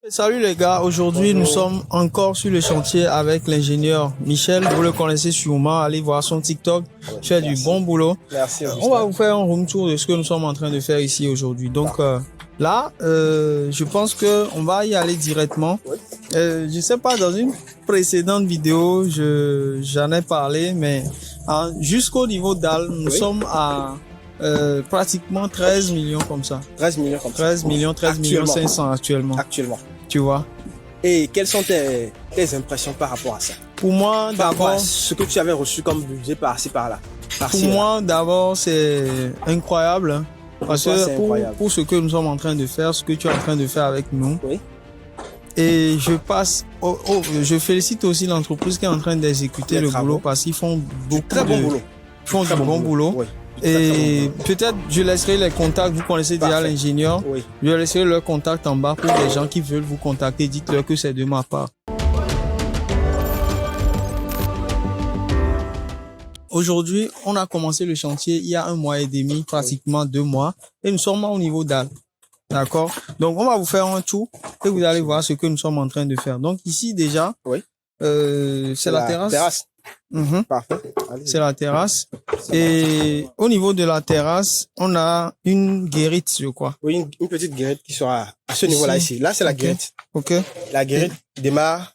Salut les gars, aujourd'hui nous sommes encore sur le chantier avec l'ingénieur Michel. Vous le connaissez sûrement, allez voir son TikTok, il fait du bon boulot. Merci. On va vous faire un room tour de ce que nous sommes en train de faire ici aujourd'hui. Donc là, je pense que on va y aller directement. Je sais pas, dans une précédente vidéo, j'en ai parlé, mais jusqu'au niveau dalle, nous sommes à pratiquement 13 millions comme ça. 13 millions comme ça. 13 millions 500 actuellement. Actuellement. Tu vois. Et quelles sont tes impressions par rapport à ça? Pour moi, d'abord, ce que tu avais reçu comme budget par-ci, par-là. Pour moi, d'abord, c'est incroyable. Hein, parce que pour ce que nous sommes en train de faire, ce que tu es en train de faire avec nous. Oui. Et je félicite aussi l'entreprise qui est en train d'exécuter le boulot parce qu'ils font beaucoup très bon boulot. Ils font du bon boulot. Oui. Et peut-être je laisserai les contacts, vous connaissez déjà l'ingénieur. Oui. Je laisserai leurs contacts en bas pour les gens qui veulent vous contacter. Dites-leur que c'est de ma part. Aujourd'hui, on a commencé le chantier il y a 1 mois et demi, pratiquement 2 mois. Et nous sommes au niveau dalle. D'accord? Donc, on va vous faire un tour et vous allez voir ce que nous sommes en train de faire. Donc, ici, déjà, oui. C'est la terrasse. Parfait. C'est la terrasse. Et au niveau de la terrasse, on a une guérite, je crois. Oui, une petite guérite qui sera à ce niveau-là ici. Là, c'est la guérite. Ok. La guérite démarre,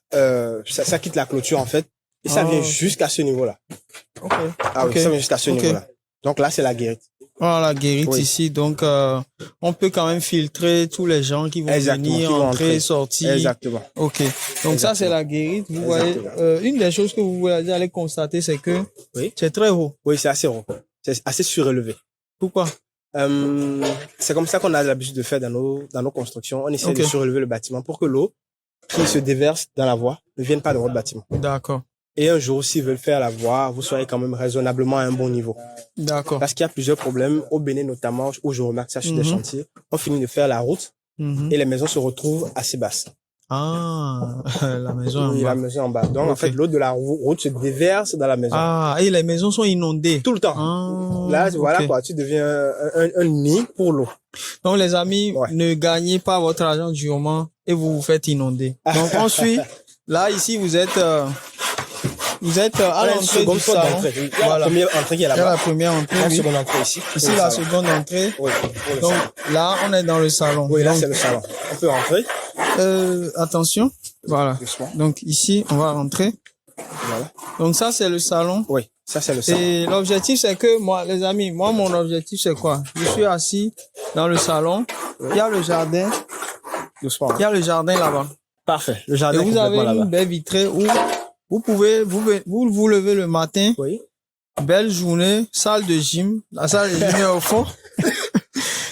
ça quitte la clôture en fait. Et ça vient jusqu'à ce niveau-là. Ok. Ah oui, ça vient jusqu'à ce niveau-là. Donc là, c'est la guérite. Voilà, la guérite ici. Donc, on peut quand même filtrer tous les gens qui vont venir, entrer, sortir. Exactement. Ok. Donc ça, c'est la guérite. Vous voyez, une des choses que vous allez constater, c'est que c'est très haut. Oui, c'est assez haut. C'est assez surélevé. Pourquoi? C'est comme ça qu'on a l'habitude de faire dans nos constructions. On essaie de surélever le bâtiment pour que l'eau qui se déverse dans la voie ne vienne pas dans votre bâtiment. D'accord. Et un jour, s'ils veulent faire la voie, vous soyez quand même raisonnablement à un bon niveau. D'accord. Parce qu'il y a plusieurs problèmes. Au Bénin, notamment, où je remarque ça sur des chantiers, on finit de faire la route et les maisons se retrouvent assez basses. Ah, la maison en bas. La maison en bas. Donc, en fait, l'eau de la route se déverse dans la maison. Ah, et les maisons sont inondées. Tout le temps. Ah, là, voilà quoi, tu deviens un nid pour l'eau. Donc, les amis, ne gagnez pas votre argent durement et vous vous faites inonder. Donc, ensuite, là, ici, vous êtes à l'entrée du salon. Voilà. La première entrée qui est là-bas. La première entrée. La seconde entrée ici. Ici, la seconde entrée. Oui. Donc, là, on est dans le salon. Oui, là, c'est le salon. On peut rentrer. Attention. Voilà. Donc, ici, on va rentrer. Voilà. Donc, ça, c'est le salon. Oui, ça, c'est le salon. Et l'objectif, c'est que moi, les amis, mon objectif, c'est quoi? Je suis assis dans le salon. Il y a le jardin. Doucement. Il y a le jardin là-bas. Parfait. Le jardin. Et vous avez une baie vitrée où vous pouvez vous lever le matin. Oui. Belle journée, salle de gym. La salle de gym est au fond.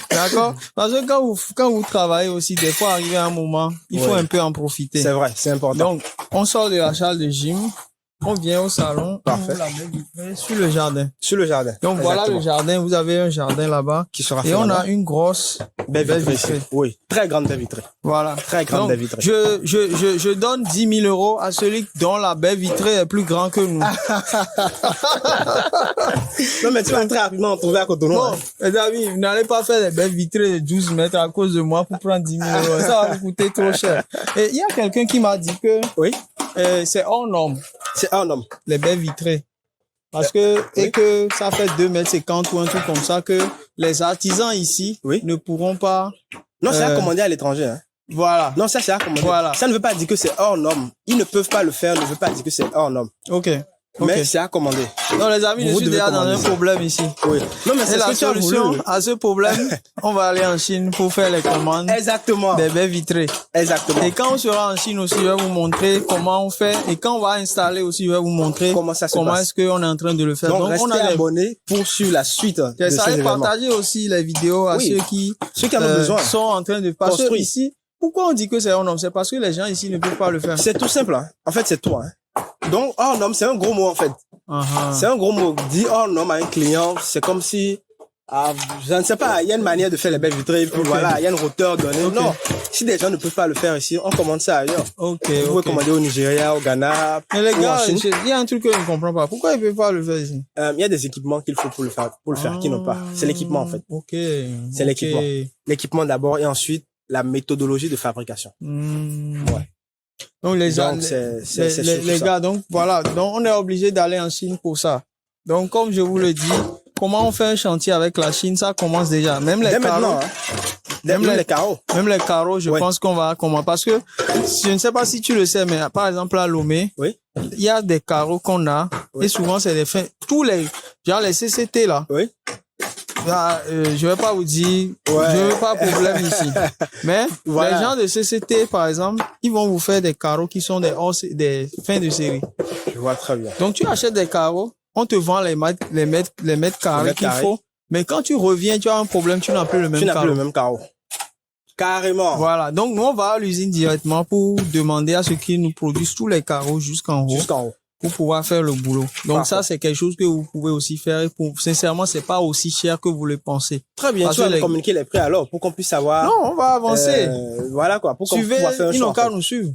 D'accord? Parce que quand vous travaillez aussi, des fois, arrivé à un moment, il faut un peu en profiter. C'est vrai, c'est important. Donc, on sort de la salle de gym. On vient au salon, parfait. On la baie vitrée sur le jardin. Sur le jardin. Donc voilà le jardin, vous avez un jardin là-bas qui sera fait. Et on a une grosse baie vitrée. Oui, très grande baie vitrée. Voilà. Très grande baie vitrée. Je donne 10 000 € à celui dont la baie vitrée est plus grande que nous. Non mais tu vas très rapidement en trouver à Cotonou. Non, les amis, vous n'allez pas faire des baies vitrées de 12 mètres à cause de moi pour prendre 10 000 €. Ça va vous coûter trop cher. Et il y a quelqu'un qui m'a dit que c'est hors norme. C'est hors norme. Les baies vitrées. Parce que, et que ça fait 2,50 m ou un truc comme ça, que les artisans ici ne pourront pas... Non, c'est à commander à l'étranger. Hein. Voilà. Non, ça c'est à commander. Voilà. Ça ne veut pas dire que c'est hors norme. Ils ne peuvent pas le faire, ne veut pas dire que c'est hors norme. Ok. Mais c'est à commander. Non, les amis, je suis déjà dans un problème ici. Oui. Non, mais c'est la solution à ce problème. On va aller en Chine pour faire les commandes. Exactement. Des baies vitrées. Exactement. Et quand on sera en Chine aussi, je vais vous montrer comment on fait. Et quand on va installer aussi, je vais vous montrer comment est-ce qu'on est en train de le faire. Donc on a abonné pour suivre la suite de ça. Et partager aussi les vidéos à ceux qui en ont besoin. Sont en train de passer ici. Pourquoi on dit que c'est hors norme? C'est parce que les gens ici ne peuvent pas le faire. C'est tout simple. Hein. En fait, c'est toi. Hein. Donc, hors norme, c'est un gros mot en fait. C'est un gros mot. Dit hors norme à un client, c'est comme si, je ne sais pas, il y a une manière de faire les baies vitrées, puis voilà, il y a une hauteur donnée. Non, si des gens ne peuvent pas le faire ici, on commande ça ailleurs. Vous pouvez commander au Nigeria, au Ghana. Mais les gars, il y a un truc que je ne comprends pas. Pourquoi ils ne peuvent pas le faire ici? Il y a des équipements qu'il faut pour le faire, qu'ils n'ont pas. C'est l'équipement en fait. Ok. C'est l'équipement. L'équipement d'abord et ensuite, la méthodologie de fabrication. Ouais. Donc, les gars, donc, voilà. Donc, on est obligé d'aller en Chine pour ça. Donc, comme je vous le dis, comment on fait un chantier avec la Chine, ça commence déjà. Même les carreaux. Même les carreaux. Même les carreaux, je pense qu'on va comment parce que je ne sais pas si tu le sais, mais par exemple à Lomé, il y a des carreaux qu'on a et souvent c'est des fins. Tous les genre les CCT là. Oui. Là, je vais pas vous dire, je veux pas de problème ici. Mais les gens de CCT par exemple, ils vont vous faire des carreaux qui sont des fins de série. Je vois très bien. Donc tu achètes des carreaux, on te vend les mètres carrés qu'il faut. Mais quand tu reviens, tu as un problème, tu n'as plus le même carreau. Tu n'as plus le même carreau. Carrément. Voilà. Donc, nous, on va à l'usine directement pour demander à ceux qui nous produisent tous les carreaux jusqu'en haut. Jusqu'en haut. Pour pouvoir faire le boulot. Donc, ça, c'est quelque chose que vous pouvez aussi faire. Et sincèrement, c'est pas aussi cher que vous le pensez. Très bien. Tu vas nous communiquer les prix alors pour qu'on puisse savoir. Non, on va avancer. Voilà quoi. Pour qu'on puisse faire un choix. Ils n'ont qu'à nous suivre.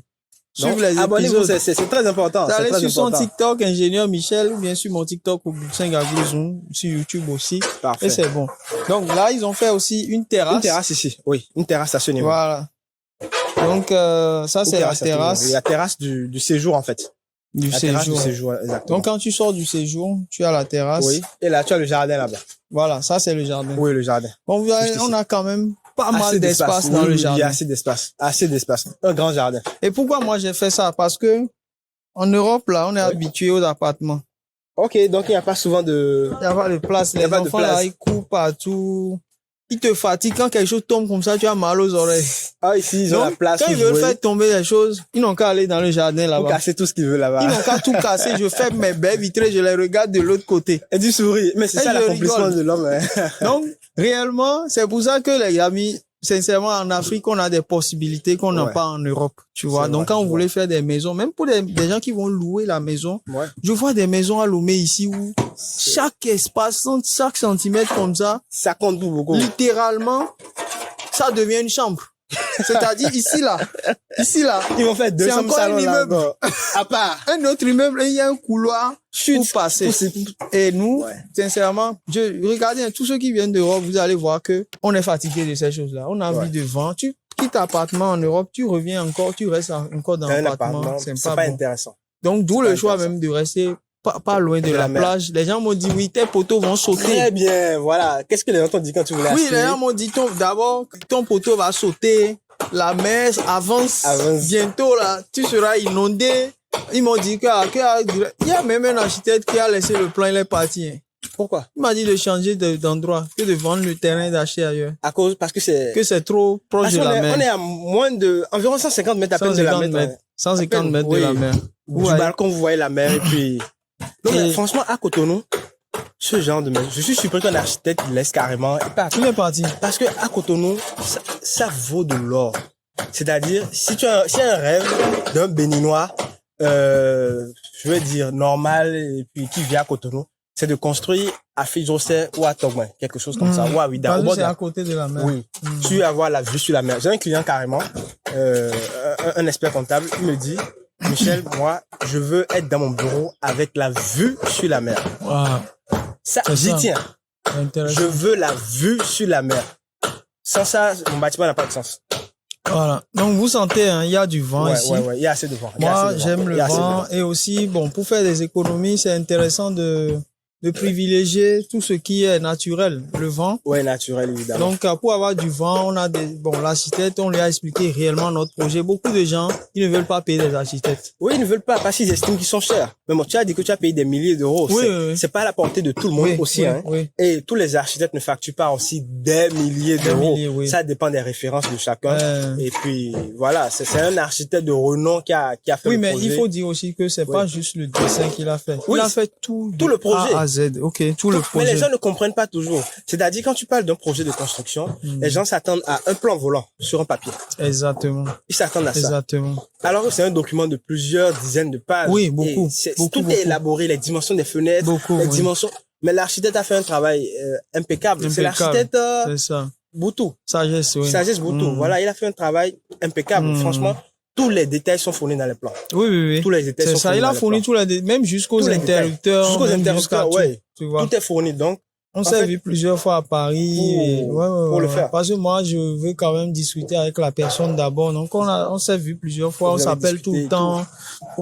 Donc, abonnez-vous, c'est très important. Allez sur son TikTok, ingénieur Michel, ou bien sur mon TikTok, Augustin Gagouzou, sur YouTube aussi. Parfait. Et c'est bon. Donc là, ils ont fait aussi une terrasse. Une terrasse ici, oui. Une terrasse à ce niveau. Voilà. Donc, ça, c'est la terrasse. La terrasse du séjour, en fait. Du séjour, exactement. Donc, quand tu sors du séjour, tu as la terrasse. Oui. Et là, tu as le jardin là-bas. Voilà, ça, c'est le jardin. Oui, le jardin. Bon, on a quand même pas mal d'espace dans le jardin. Il y a assez d'espace. Assez d'espace. Un grand jardin. Et pourquoi moi j'ai fait ça? Parce que en Europe, là, on est habitué aux appartements. Ok, donc il n'y a pas souvent de... Il n'y a pas de place. Les enfants, là, ils courent partout. Ils te fatiguent. Quand quelque chose tombe comme ça, tu as mal aux oreilles. Ah, ici, ils ont la place. Quand ils veulent faire tomber les choses, ils n'ont qu'à aller dans le jardin là-bas. Pour casser tout ce qu'ils veulent là-bas. Ils n'ont qu'à tout casser. Je fais mes baies vitrées, je les regarde de l'autre côté. Et du sourire. Mais c'est ça l'accomplissement de l'homme. Hein. Donc, réellement, c'est pour ça que les amis, sincèrement, en Afrique, on a des possibilités qu'on n'a pas en Europe, tu vois. Donc, quand on voulait faire des maisons, même pour des gens qui vont louer la maison, je vois des maisons à Lomé ici où chaque espace, chaque centimètre comme ça, ça compte beaucoup. Littéralement, ça devient une chambre. C'est-à-dire ici là, ils vont faire 200 salons là. À part un autre immeuble, il y a un couloir pour passer. Et nous, sincèrement, regardez tous ceux qui viennent d'Europe, vous allez voir que on est fatigué de ces choses-là. On a envie de vendre. Tu quittes l'appartement en Europe, tu reviens encore, tu restes encore dans l'appartement. C'est pas intéressant. Donc d'où le choix même de rester pas loin de la plage. Les gens m'ont dit, oui, tes poteaux vont sauter. Très bien, voilà. Qu'est-ce que les gens t'ont dit quand tu voulais acheter? Oui, les gens m'ont dit, d'abord, ton poteau va sauter, la mer avance. Bientôt, là, tu seras inondé. Ils m'ont dit il y a même un architecte qui a laissé le plan, il est parti. Pourquoi? Il m'a dit de changer d'endroit, que de vendre le terrain et d'acheter ailleurs. Parce que c'est trop proche de la mer. On est à environ 150 mètres à peine de la mer. 150 mètres de la mer. Du balcon, vous voyez la mer et puis... Non, mais franchement, à Cotonou, ce genre de maison, je suis surpris qu'un architecte laisse carrément. Il est parti. Parce que à Cotonou, ça vaut de l'or. C'est-à-dire, si tu as un rêve d'un Béninois, je veux dire normal et puis qui vit à Cotonou, c'est de construire à Fidjosé ou à Togouin, quelque chose comme ça, ou à Ouida. C'est à côté de la mer. Oui. Tu vas avoir la vue sur la mer. J'ai un client carrément, un expert comptable, il me dit, Michel, moi, je veux être dans mon bureau avec la vue sur la mer. Wow. Ça, j'y tiens. Je veux la vue sur la mer. Sans ça, mon bâtiment n'a pas de sens. Voilà. Donc, vous sentez, il y a du vent ici. Il y a assez de vent. Moi, j'aime le vent. Et aussi, pour faire des économies, c'est intéressant de privilégier tout ce qui est naturel, le vent. Ouais, naturel, évidemment. Donc, pour avoir du vent, on a l'architecte, on lui a expliqué réellement notre projet. Beaucoup de gens, ils ne veulent pas payer des architectes. Oui, ils ne veulent pas parce qu'ils estiment qu'ils sont chers. Mais bon, tu as dit que tu as payé des milliers d'euros. C'est pas à la portée de tout le monde aussi, hein. Oui. Et tous les architectes ne facturent pas aussi des milliers d'euros. Ça dépend des références de chacun. Et puis, voilà, c'est un architecte de renom qui a fait le projet. Oui, mais il faut dire aussi que c'est pas juste le dessin qu'il a fait. Oui, il a fait tout le projet. A à Z. Ok, tout le projet. Mais les gens ne comprennent pas toujours. C'est-à-dire, quand tu parles d'un projet de construction, les gens s'attendent à un plan volant sur un papier. Exactement. Ils s'attendent à ça. Exactement. Alors que c'est un document de plusieurs dizaines de pages. Oui, beaucoup. Tout est élaboré, les dimensions des fenêtres, les dimensions. Mais l'architecte a fait un travail impeccable. C'est l'architecte Boutou. Sagesse, oui. Sagesse Boutou. Voilà, il a fait un travail impeccable. Franchement, tous les détails sont fournis dans les plans. Oui. Tous les détails sont fournis. C'est ça, il a fourni tous les détails, même jusqu'aux interrupteurs. Jusqu'aux interrupteurs, oui. Tu vois. Tout est fourni. Donc, On s'est vu plusieurs fois à Paris. Pour le faire. Parce que moi, je veux quand même discuter avec la personne d'abord. Donc, on s'est vu plusieurs fois. On s'appelle tout le temps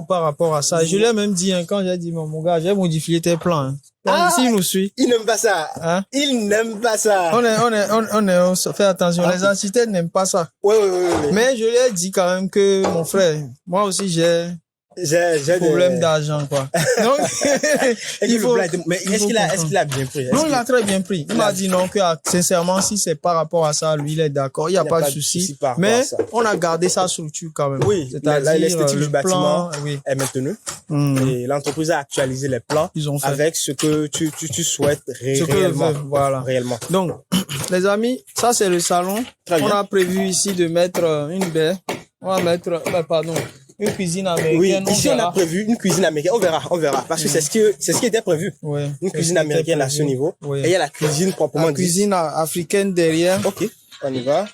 par rapport à ça. Je l'ai même dit, hein, quand j'ai dit, mon gars, j'ai modifié tes plans. Hein. Donc, s'il nous suit. Il n'aime pas ça. Hein? Il n'aime pas ça. On fait attention. Les architectes n'aiment pas ça. Oui. Mais je lui ai dit quand même que, mon frère, moi aussi, j'ai problème d'argent, quoi. Donc, mais est-ce qu'il a bien pris? Non, il a très bien pris. Il m'a dit non, que sincèrement, si c'est par rapport à ça, lui, il est d'accord. Il n'y a pas de souci. Mais on a gardé sa structure quand même. Oui, l'esthétique du bâtiment est maintenue. Et l'entreprise a actualisé les plans avec ce que tu souhaites réellement. Voilà. Réellement. Donc, les amis, ça c'est le salon. On a prévu ici de mettre une baie. On va mettre, une cuisine américaine. Oui, ici on a prévu une cuisine américaine. On verra. Parce que c'est ce qui était prévu. Ouais. Une cuisine américaine à ce niveau. Oui. Et il y a la cuisine proprement dite. La cuisine africaine derrière. Ok, on y va.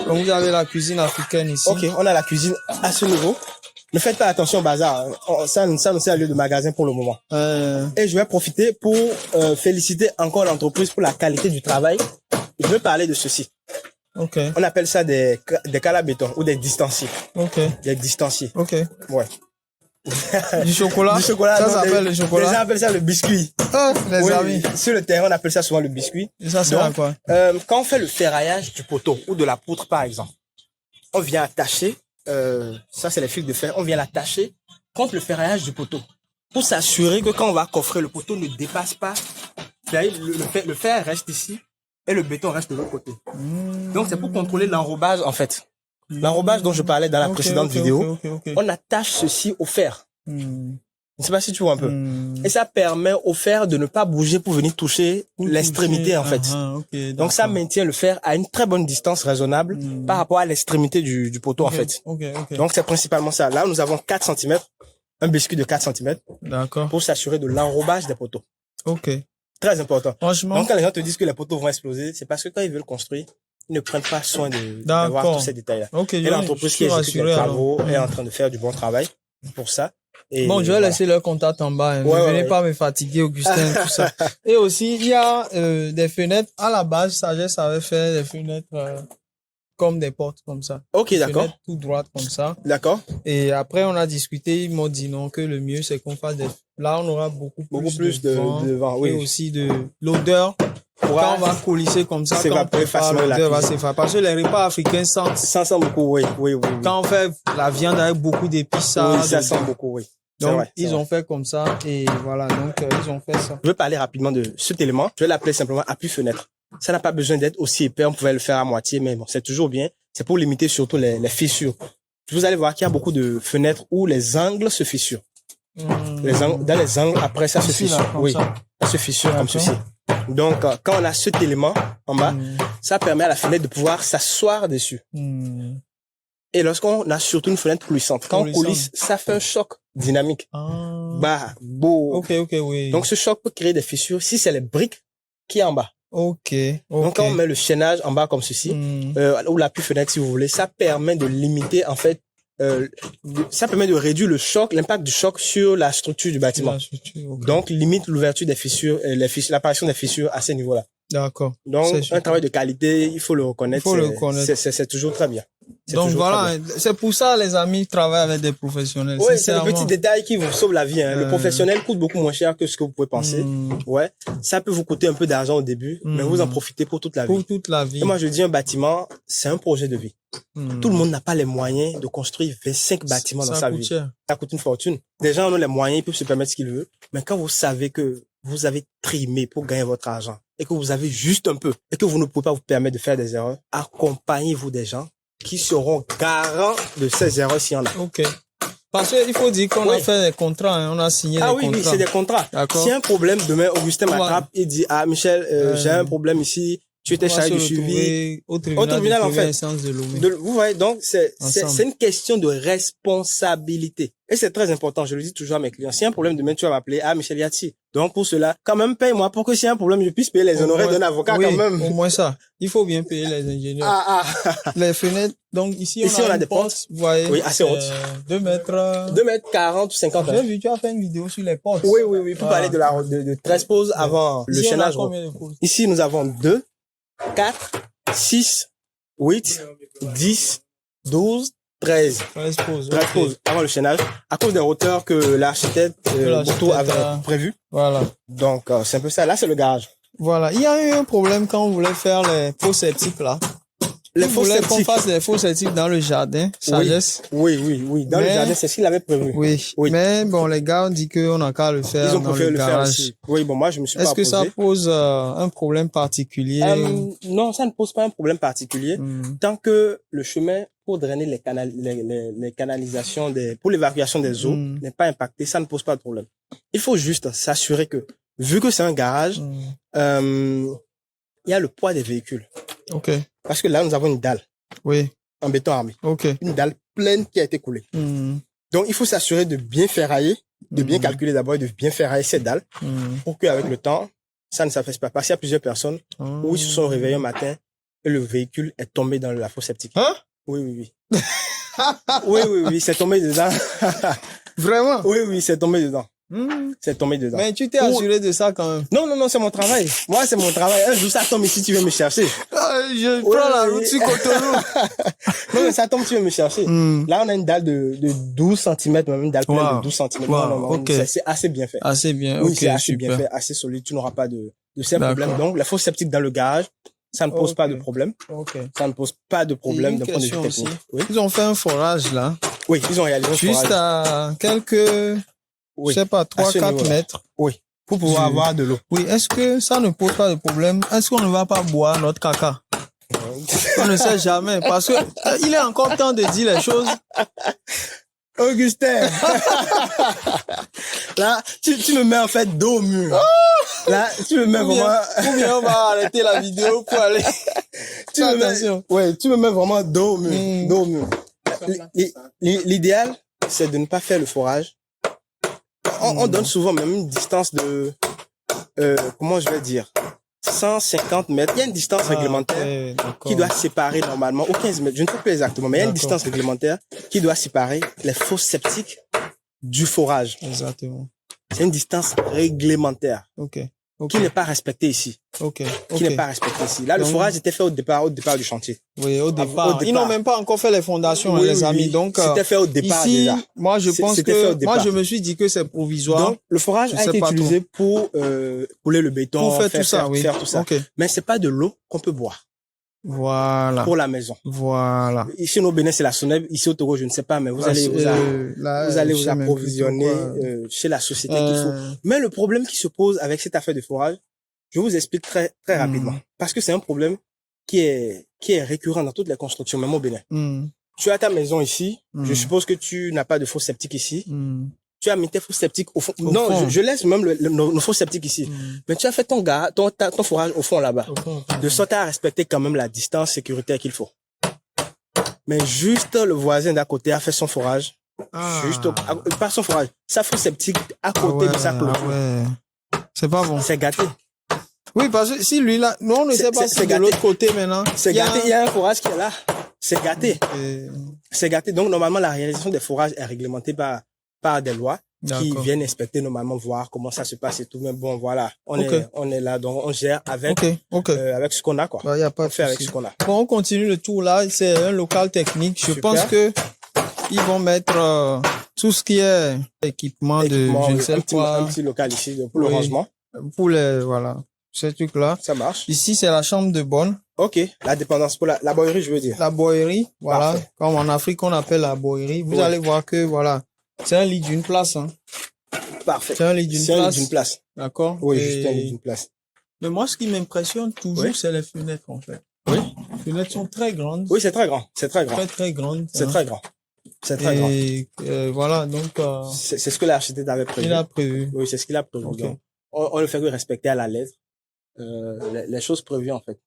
Donc vous avez la cuisine africaine ici. Ok, on a la cuisine à ce niveau. Ne faites pas attention au bazar. Ça nous sert à lieu de magasin pour le moment. Et je vais profiter pour féliciter encore l'entreprise pour la qualité du travail. Je vais parler de ceci. Okay. On appelle ça des calabétons ou des distanciers. Okay. Des distanciers. Okay. Ouais. Du chocolat. Du chocolat. Ça s'appelle le chocolat. Les gens appellent ça le biscuit. Ah, les amis. Sur le terrain, on appelle ça souvent le biscuit. Et ça sert à quoi? Quand on fait le ferraillage du poteau ou de la poutre, par exemple, on vient attacher, ça c'est les fils de fer, on vient l'attacher contre le ferraillage du poteau pour s'assurer que quand on va coffrer, le poteau ne dépasse pas. Le fer reste ici. Et le béton reste de l'autre côté. Donc, c'est pour contrôler l'enrobage, en fait. L'enrobage dont je parlais dans la précédente vidéo. On attache ceci au fer. Je ne sais pas si tu vois un peu. Et ça permet au fer de ne pas bouger pour venir toucher l'extrémité, en fait. Donc, ça maintient le fer à une très bonne distance raisonnable par rapport à l'extrémité du poteau, en fait. Donc, c'est principalement ça. Là, nous avons 4 cm. Un biscuit de 4 cm. D'accord. Pour s'assurer de l'enrobage des poteaux. Ok. Très important. Franchement. Donc, quand les gens te disent que les poteaux vont exploser, c'est parce que quand ils veulent construire, ils ne prennent pas soin d'avoir tous ces détails-là. Et l'entreprise qui exécute les travaux est en train de faire du bon travail pour ça. Et bon, je vais laisser leur contact en bas. Hein. Ne venez pas me fatiguer, Augustin, tout ça. Et aussi, il y a des fenêtres. À la base, Sagesse avait fait des fenêtres comme des portes comme ça. Ok, d'accord. Tout droite comme ça. D'accord. Et après, on a discuté. Ils m'ont dit non, que le mieux, c'est qu'on fasse des... Là, on aura beaucoup plus de vent. Oui. Et aussi de l'odeur. Quand on va coulisser comme ça, s'évaporer facilement la cuisine. Parce que les repas africains sentent beaucoup, oui. Quand on fait la viande avec beaucoup d'épices, ça sent beaucoup, oui. Donc, ils ont fait comme ça et voilà. Donc, ils ont fait ça. Je veux parler rapidement de cet élément. Je vais l'appeler simplement appui fenêtre. Ça n'a pas besoin d'être aussi épais. On pouvait le faire à moitié, mais bon, c'est toujours bien. C'est pour limiter surtout les fissures. Vous allez voir qu'il y a beaucoup de fenêtres où les angles se fissurent. Dans les angles, après, ça se fissure. Oui, ça se fissure comme ceci. Donc, quand on a cet élément en bas, ça permet à la fenêtre de pouvoir s'asseoir dessus. Et lorsqu'on a surtout une fenêtre coulissante, quand on coulisse, ça fait un choc dynamique. Beau. Ok, oui. Donc, ce choc peut créer des fissures si c'est les briques qui est en bas. Ok. Donc, quand on met le chaînage en bas comme ceci, ou l'appui fenêtre si vous voulez, ça permet de limiter, en fait, ça permet de réduire le choc, l'impact du choc sur la structure du bâtiment. Donc, limite l'ouverture des fissures, l'apparition des fissures à ces niveaux-là. D'accord. Donc, un travail de qualité, il faut le reconnaître. C'est toujours très bien. Donc voilà, c'est pour ça les amis travaillent avec des professionnels. Oui, c'est le petit détail qui vous sauve la vie. Hein. Le professionnel coûte beaucoup moins cher que ce que vous pouvez penser. Ouais, ça peut vous coûter un peu d'argent au début, mais vous en profitez pour toute la vie. Pour toute la vie. Et moi je dis un bâtiment, c'est un projet de vie. Tout le monde n'a pas les moyens de construire 25 bâtiments dans sa vie. Ça coûte une fortune. Les gens ont les moyens, ils peuvent se permettre ce qu'ils veulent. Mais quand vous savez que vous avez trimé pour gagner votre argent et que vous avez juste un peu et que vous ne pouvez pas vous permettre de faire des erreurs, accompagnez-vous des gens qui seront garants de ces erreurs s'il y en a. Ok. Parce qu'il faut dire qu'on a fait des contrats, hein, on a signé des contrats. Ah oui, c'est des contrats. S'il y a un problème, demain, Augustin m'attrape et dit, Michel, j'ai un problème ici, tu étais On va chargé se de suivi. retrouver au Au tribunal, de en première fait. instance de Lomé. Vous voyez, donc c'est Ensemble. une question de responsabilité. Et c'est très important, je le dis toujours à mes clients. Si y a un problème demain, tu vas m'appeler, ah, Michel Yati. Donc pour cela, quand même, paye-moi pour que s'il y a un problème, je puisse payer les Au honoraires moins- d'un avocat oui, quand même. au moins ça. Il faut bien payer les ingénieurs. Ah, Les fenêtres, donc ici, Ici, on a une des porte, vous voyez. Oui, assez hautes. 2 mètres. 2 mètres 40 ou 50. J'ai vu, tu as fait une vidéo sur les portes. Oui, oui, oui, pour Voilà. parler de 13 poses avant le Ici, on a chaînage. combien de poses? Ici, nous avons 2, 4, 6, 8, 10, 12, 13. 13 poses. 13 ok. poses avant le chaînage, à cause des hauteurs que l'architecte Bourteau avait prévu. Voilà. Donc, c'est un peu ça. Là, c'est le garage. Voilà. Il y a eu un problème quand on voulait faire les faux septiques là. Les On faux voulait qu'on septiques. fasse les faux septiques dans le jardin. Sagesse. Oui, oui, oui. Dans le Mais- jardin, c'est ce qu'il avait prévu. Oui. Oui. Mais bon, les gars ont dit qu'on n'a qu'à le faire Ils ont dans préféré le le faire garage. ici. Oui, bon, moi, je me suis pas Est-ce que ça opposé. pose un problème particulier? Non, ça ne pose pas un problème particulier. Hmm. Tant que le chemin pour drainer les canalisations pour l'évacuation des eaux Mm. n'est pas impacté, ça ne pose pas de problème. Il faut juste s'assurer que, vu que c'est un garage, Hmm. il y a le poids des véhicules. Ok. Parce que là, nous avons une dalle Oui. en béton armé. Ok. Une dalle pleine qui a été coulée. Hmm. Donc, il faut s'assurer de bien ferrailler, de bien Mm. calculer d'abord et de bien ferrailler ces dalles Hmm. pour qu'avec le temps, ça ne s'affaisse pas. Parce qu'il y a plusieurs personnes où ils se sont réveillés un matin et le véhicule est tombé dans la fosse septique. Hein? Oui, oui, oui. Oui, oui, oui, c'est tombé dedans. Vraiment? Oui, oui, c'est tombé dedans. Hmm. C'est tombé dedans. Mais tu t'es assuré de ça quand même. Non, non, non, c'est mon travail. Moi, c'est mon travail. Un jour, ça tombe ici, tu viens me chercher. Je Ouais, prends la oui. route sur Cotonou. Non, mais ça tombe, tu viens me chercher. Hmm. Là, on a une dalle de 12 cm, même une dalle pleine Wow. de 12 cm. Wow, Non, non, non, ok. c'est assez bien fait. Assez bien. Oui, Ok, c'est assez bien super. fait, assez solide. Tu n'auras pas de ces D'accord. problèmes. Donc, la fosse septique dans le garage, ça ne pose Ok. pas de problème. Ok. Ça ne pose pas de problème Et une d'un point de vue question technique. aussi. Oui. Ils ont fait un forage là. Oui, ils ont réalisé un Juste forage. à quelques, Oui. je sais pas, À 3, ce 4 niveau-là. mètres. Oui. Pour pouvoir Du- avoir de l'eau. Oui, est-ce que ça ne pose pas de problème? Est-ce qu'on ne va pas boire notre caca? On ne sait jamais parce que il est encore temps de dire les choses. Augustin. Là, tu me mets en fait dos au mur. Là, tu me mets Ou bien, vraiment, ou bien on va arrêter la vidéo pour aller. tu me Attention. mets, ouais, tu me mets vraiment dos au mur. Mm. Dos au mur. L'idéal, c'est de ne pas faire le forage. On donne souvent même une distance de, comment je vais dire, 150 mètres. Il y a une distance réglementaire qui doit séparer normalement, ou 15 mètres, je ne sais plus exactement, mais il y a une D'accord. distance réglementaire qui doit séparer les fosses septiques du forage. Exactement. C'est une distance réglementaire Ok. Ok. qui n'est pas respectée ici. Ok. Qui Ok. n'est pas respectée ici. Là, le Donc- forage était fait au départ du chantier. Oui, au départ. départ. Ils n'ont même pas encore fait les fondations, hein, Oui, les oui, amis. oui. Donc, C'était fait au départ ici, déjà. moi, je pense C'était fait au que, départ. moi, je me suis dit que c'est provisoire. Donc, le forage Je a sais été pas utilisé pour couler le béton, pour faire tout ça, oui. faire tout ça. Ok. Mais c'est pas de l'eau qu'on peut boire Voilà. pour la maison. Voilà. Ici, au Bénin, c'est la Sonève. Ici, au Togo, je ne sais pas, mais vous allez vous approvisionner chez la société qu'il faut. Mais le problème qui se pose avec cette affaire de forage, je vous explique très rapidement. Parce que c'est un problème qui est récurrent dans toutes les constructions, même au Bénin. Tu as ta maison ici. Je suppose que tu n'as pas de fosse septique ici. Tu as mis tes fosses septiques au fond. Au Non, fond. je laisse même nos fosses septiques ici. Mais tu as fait ton forage au fond là-bas. De sorte à respecter quand même la distance sécuritaire qu'il faut. Mais juste le voisin d'à côté a fait son forage. Juste par son forage. Sa fosse septique à côté de sa clôture. C'est pas bon. C'est gâté. Oui, parce que si lui là, nous on ne sait pas si c'est de gâté. l'autre côté maintenant. C'est gâté. Il y a un forage qui est là. C'est gâté. Et- C'est gâté. Donc, normalement, la réalisation des forages est réglementée par des lois qui D'accord. viennent inspecter normalement, voir comment ça se passe et tout. Mais bon, voilà. On Ok. est là. Donc, on gère avec, Ok. avec ce qu'on a, quoi. Bah, y a pas On de fait avec souci. ce qu'on a. Bon, on continue le tour là. C'est un local technique. Je Super. pense que ils vont mettre tout ce qui est équipement Équipement, je ne oui, sais un pas, petit local ici pour le Oui. rangement. pour les, voilà, ces trucs-là. Ça marche. Ici, c'est la chambre de bonne. OK. La dépendance pour la boilerie, je veux dire. La boirie, voilà. Parfait. Comme en Afrique, on appelle la boirie. Vous Oui. allez voir que, voilà, c'est un lit d'une place, hein. Parfait. C'est un lit d'une C'est un lit place. d'une place. D'accord? Oui, Et- juste un lit d'une place. Mais moi, ce qui m'impressionne toujours, Oui. c'est les fenêtres, en fait. Oui. Les fenêtres sont très grandes. Oui, c'est très grand. C'est très grand. Très, très grandes. C'est hein. très grand. C'est très grand. Et voilà, donc, C'est ce que l'architecte avait prévu. il a prévu. Oui, c'est ce qu'il a prévu. Ok. Donc, on le fait que respecter à la lettre les choses prévues, en fait.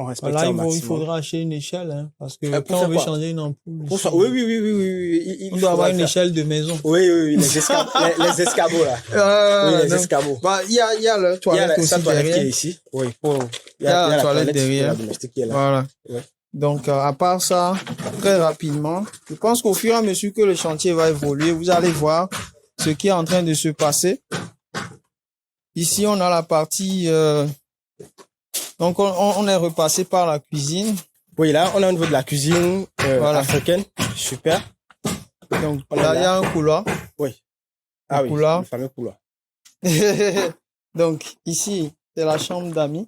On respecte Là, ça au il maximum. faudra acheter une échelle, hein, parce que pour quand on faire veut quoi? changer une ampoule, Pour ici, ça, oui. on doit avoir faudra une faire. échelle de maison. Oui, les escabeaux, là. Oui, les Donc, escabeaux. bah, il y a le Il y a toilette aussi sa toilette qui derrière. est ici. Oui, Il y a la toilette pour derrière. la domestique qui est là. Voilà. Ouais. Donc, à part ça, très rapidement, je pense qu'au fur et à mesure que le chantier va évoluer, vous allez voir ce qui est en train de se passer. Ici, on a la partie... donc, on est repassé par la cuisine. Oui, là, on est au niveau de la cuisine Voilà. africaine. Super. Donc, On est là, il y là. a un couloir. Oui. Le couloir. Le fameux couloir. Donc, ici, c'est la chambre d'amis.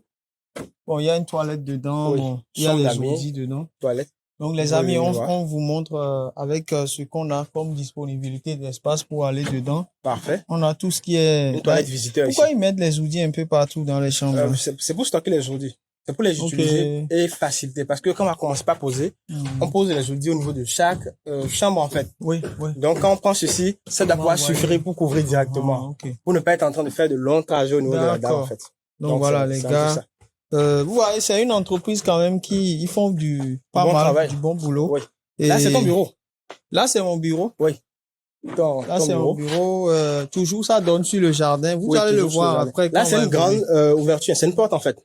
Bon, il y a une toilette dedans. Oui. Bon, il y a Chambre les d'amis. ordi dedans. Toilette. Donc, les Oui, amis, oui, je vois. on vous montre avec ce qu'on a comme disponibilité d'espace pour aller dedans. Parfait. On a tout ce qui est... Une toilette visiteur ici. Pourquoi ils mettent les outils un peu partout dans les chambres? C'est pour stocker les outils. C'est pour les Ok. utiliser et faciliter. Parce que quand on va commencer par poser, on pose les outils au niveau de chaque chambre, en fait. Oui. Donc, quand on prend ceci, ça doit pouvoir suffire pour couvrir directement. Ok. Pour ne pas être en train de faire de longs trajets au niveau de la dalle, en fait. Donc voilà, les c'est un peu gars. ça. Vous voyez, c'est une entreprise quand même ils font pas bon mal, travail. du bon boulot. Oui. Et Là, c'est ton bureau. Là, c'est mon bureau. Oui. Là, Ton c'est mon bureau. Toujours, ça donne sur le jardin. Vous Oui, allez le toujours sur voir jardin. après. Là, quand c'est on va une grande évoluer. ouverture. C'est une porte, en fait.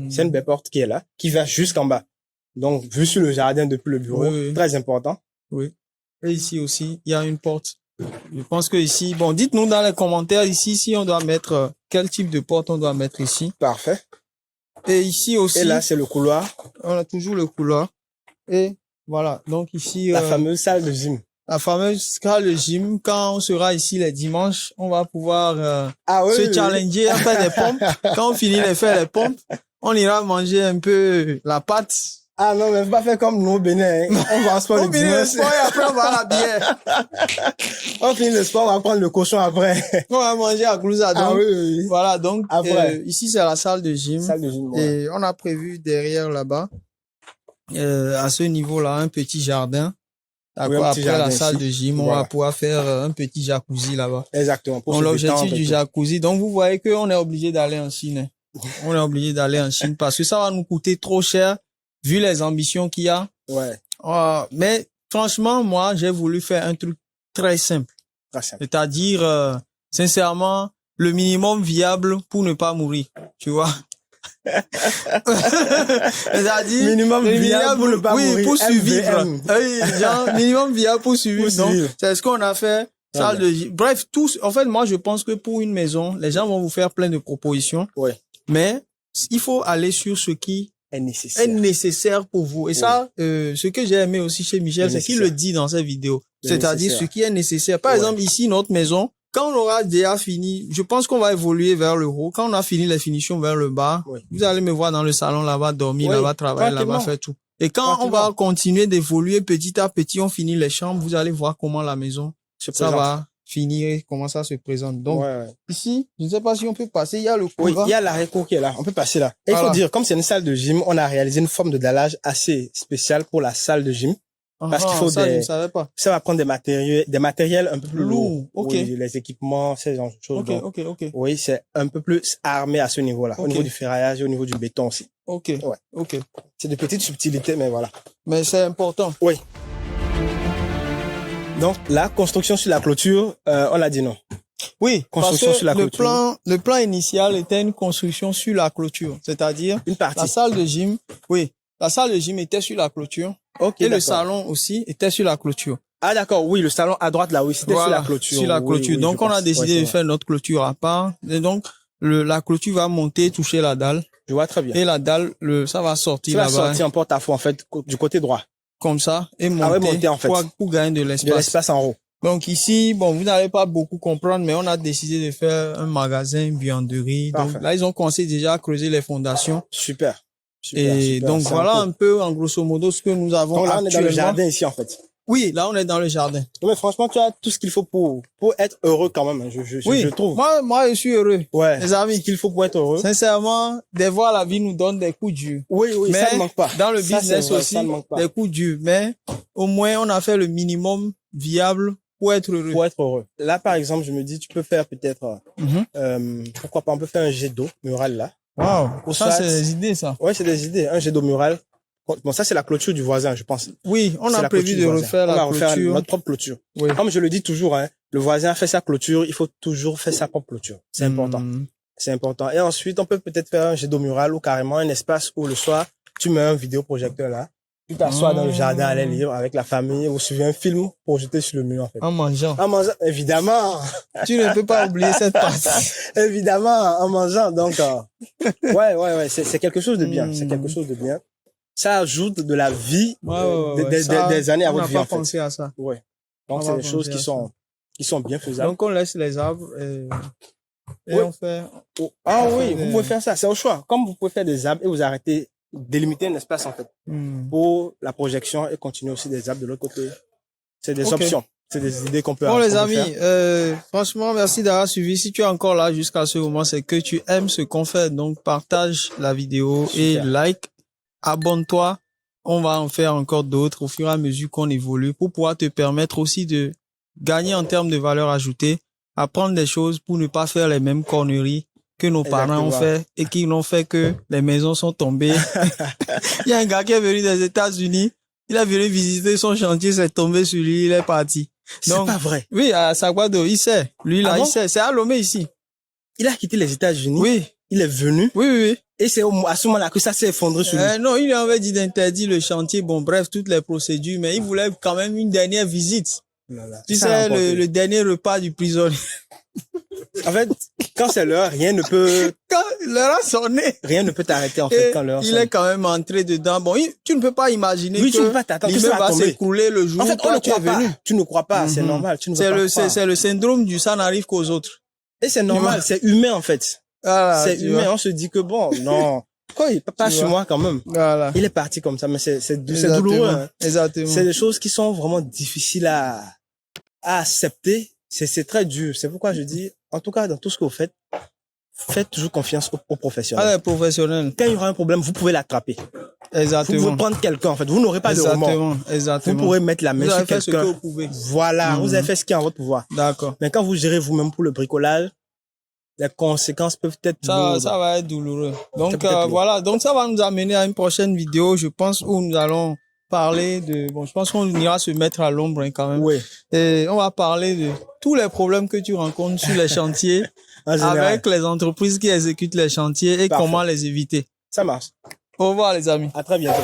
C'est une belle porte qui est là, qui va jusqu'en bas. Donc, vue sur le jardin depuis le bureau, Oui. très important. Oui. Et ici aussi, il y a une porte. Je pense que ici, bon, dites-nous dans les commentaires ici si on doit mettre quel type de porte on doit mettre ici. Parfait. Et ici aussi, Et là, c'est le couloir. on a toujours le couloir. Et voilà. Donc ici, La fameuse salle de gym. la fameuse salle de gym. Quand on sera ici les dimanches, on va pouvoir se challenger à faire des pompes. Quand on finit de faire les pompes, on ira manger un peu la pâte. Ah non, mais faut pas faire comme nous au Bénin. Hein. On va se faire On le finit le dimanche. sport et après on va à la bière. On finit le sport, on va prendre le cochon après. On va manger à Glouza. Donc, Ah oui. voilà. Donc, Après. ici, c'est la salle de gym. Salle de gym, ouais. Et on a prévu derrière là-bas, à ce niveau-là, un petit jardin. Oui, un petit Après jardin la salle ici. de gym, on Voilà. va pouvoir faire un petit jacuzzi là-bas. Exactement. Pour Donc, se l'objectif détendre et du tout. jacuzzi. Donc, vous voyez qu'on est obligé d'aller en Chine. Hein. On est obligé d'aller en Chine parce que ça va nous coûter trop cher vu les ambitions qu'il y a. Ouais. Mais franchement, moi, j'ai voulu faire un truc très simple. Très simple. C'est-à-dire, sincèrement, le minimum viable pour ne pas mourir. Tu vois? C'est-à-dire, Minimum viable pour ne pas mourir. Oui, pour survivre. MVM. Oui, genre, minimum viable pour survivre. Pour survivre. Donc, c'est ce qu'on a fait. Salle de gym. Bref, en fait, moi, je pense que pour une maison, les gens vont vous faire plein de propositions. Ouais. Mais, il faut aller sur ce qui Est nécessaire. est nécessaire pour vous. Et ça, ce que j'ai aimé aussi chez Michel, c'est qu'il le dit dans ses vidéos. C'est-à-dire ce qui est nécessaire. Par exemple, ici, notre maison, quand on aura déjà fini, je pense qu'on va évoluer vers le haut. Quand on a fini les finitions vers le bas, vous allez me voir dans le salon là-bas, dormir là-bas, travailler là-bas, faire tout. Et quand on va continuer d'évoluer petit à petit, on finit les chambres, vous allez voir comment la maison, ça va finir, comment ça se présente. Donc, ici, je ne sais pas si on peut passer, il y a le couloir. Oui, il y a l'arrêt-cour qui est là. On peut passer là. Et il faut dire, comme c'est une salle de gym, on a réalisé une forme de dallage assez spéciale pour la salle de gym. Parce qu'il faut ça, je ne savais pas. Ça va prendre des matériels un peu plus lourds. Ok. Oui, les équipements, ces genres de choses. Ok. Oui, c'est un peu plus armé à ce niveau-là. Au niveau du ferraillage et au niveau du béton aussi. Ok. C'est de petites subtilités, mais voilà. Mais c'est important. Oui. Donc, la construction sur la clôture, on l'a dit non. Oui, construction parce que sur la clôture. le plan initial était une construction sur la clôture. C'est-à-dire, une partie. La salle de gym était sur la clôture. Okay, et le salon aussi était sur la clôture. Ah d'accord, oui, le salon à droite là, oui, c'était sur la clôture. Sur la clôture. Oui, donc on a décidé de faire notre clôture à part. Et donc la clôture va monter, toucher la dalle. Je vois très bien. Et la dalle, ça va sortir là-bas. Ça va sortir en porte-à-faux en fait du côté droit. Comme ça et monter, en fait. pour gagner de l'espace. De l'espace en haut. Donc ici, bon, vous n'allez pas beaucoup comprendre, mais on a décidé de faire un magasin, une vianderie. Parfait. Donc là, ils ont commencé déjà à creuser les fondations. Super. Donc voilà un peu en grosso modo ce que nous avons. Donc là, actuellement. on est dans le jardin ici en fait. Oui, là on est dans le jardin. Non, mais franchement, tu as tout ce qu'il faut pour être heureux quand même. Je trouve. Moi je suis heureux. Ouais. Les amis, ce qu'il faut pour être heureux. Sincèrement, des fois la vie nous donne des coups durs. Oui, mais ça ne manque pas. Dans le business aussi, des coups durs. Mais au moins on a fait le minimum viable pour être heureux. Pour être heureux. Là, par exemple, je me dis, tu peux faire peut-être, pourquoi pas, on peut faire un jet d'eau mural là. Wow. Ça, c'est des idées, ça. Ouais, c'est des idées. Un jet d'eau mural. Bon, ça, c'est la clôture du voisin, je pense. Oui, on a prévu de refaire la clôture. On va refaire notre propre clôture. Oui. Comme je le dis toujours, hein, le voisin fait sa clôture, il faut toujours faire sa propre clôture. C'est important. C'est important. Et ensuite, on peut peut-être faire un jet d'eau mural ou carrément un espace où le soir, tu mets un vidéoprojecteur là. Tu t'assois dans le jardin à lire avec la famille, vous suivez un film projeté sur le mur, en fait. En mangeant. En mangeant, évidemment. Tu ne peux pas oublier cette partie. Évidemment, en mangeant. Donc, ouais, c'est quelque chose de bien. C'est quelque chose de bien. Ça ajoute de la vie, des années à votre vie, en fait. On n'a pas pensé à ça. Ouais. Donc, c'est des choses qui sont bien faisables. Donc, on laisse les arbres et on fait... Ah oui, vous pouvez faire ça. C'est au choix. Comme vous pouvez faire des arbres et vous arrêtez, délimiter un espace, en fait, pour la projection et continuer aussi des arbres de l'autre côté. C'est des options. C'est des idées qu'on peut avoir. Bon, les amis, franchement, merci d'avoir suivi. Si tu es encore là jusqu'à ce moment, c'est que tu aimes ce qu'on fait. Donc, partage la vidéo et like. Abonne-toi. On va en faire encore d'autres au fur et à mesure qu'on évolue pour pouvoir te permettre aussi de gagner en termes de valeur ajoutée, apprendre des choses pour ne pas faire les mêmes conneries que nos parents ont fait et qui n'ont fait que les maisons sont tombées. Il y a un gars qui est venu des États-Unis. Il est venu visiter son chantier, c'est tombé sur lui, il est parti. Donc, c'est pas vrai. Oui, à Saguado, il sait. Lui, là, il sait. C'est à Lomé, ici. Il a quitté les États-Unis. Oui. Il est venu. Oui. Et c'est à ce moment-là que ça s'est effondré sur lui. Non, il avait dit d'interdire le chantier. Bon, bref, toutes les procédures, mais il voulait quand même une dernière visite. Tu sais, le dernier repas du prisonnier. En fait, quand c'est l'heure, rien ne peut... Quand l'heure a sonné. Rien ne peut t'arrêter, en fait, quand l'heure sonne. Il est quand même entré dedans. Bon, tu ne peux pas imaginer tu ne peux pas t'attendre que ça va s'écrouler le jour en fait, où on ne croit pas. Tu ne crois pas, c'est normal. C'est le syndrome du ça n'arrive qu'aux autres. Et c'est normal, c'est humain, en fait. C'est humain, on se dit que bon, non... Quoi, il pas sur moi quand même. Voilà. Il est parti comme ça, mais c'est douloureux. Hein. Exactement. C'est des choses qui sont vraiment difficiles à accepter. C'est très dur. C'est pourquoi je dis, en tout cas, dans tout ce que vous faites, faites toujours confiance aux professionnels. Ah, les professionnels. Quand il y aura un problème, vous pouvez l'attraper. Exactement. Vous pouvez prendre quelqu'un, en fait. Vous n'aurez pas de remords. Exactement. Vous pourrez mettre la main sur quelqu'un. Vous avez fait ce que vous pouvez. Voilà. Vous avez fait ce qui est en votre pouvoir. D'accord. Mais quand vous gérez vous-même pour le bricolage, les conséquences peuvent être lourdes. Ça va être douloureux. Donc, voilà. Donc, ça va nous amener à une prochaine vidéo, je pense, où nous allons parler de, bon, je pense qu'on ira se mettre à l'ombre, hein, quand même. Oui. Et on va parler de tous les problèmes que tu rencontres sur les chantiers avec les entreprises qui exécutent les chantiers et comment les éviter. Ça marche. Au revoir, les amis. À très bientôt.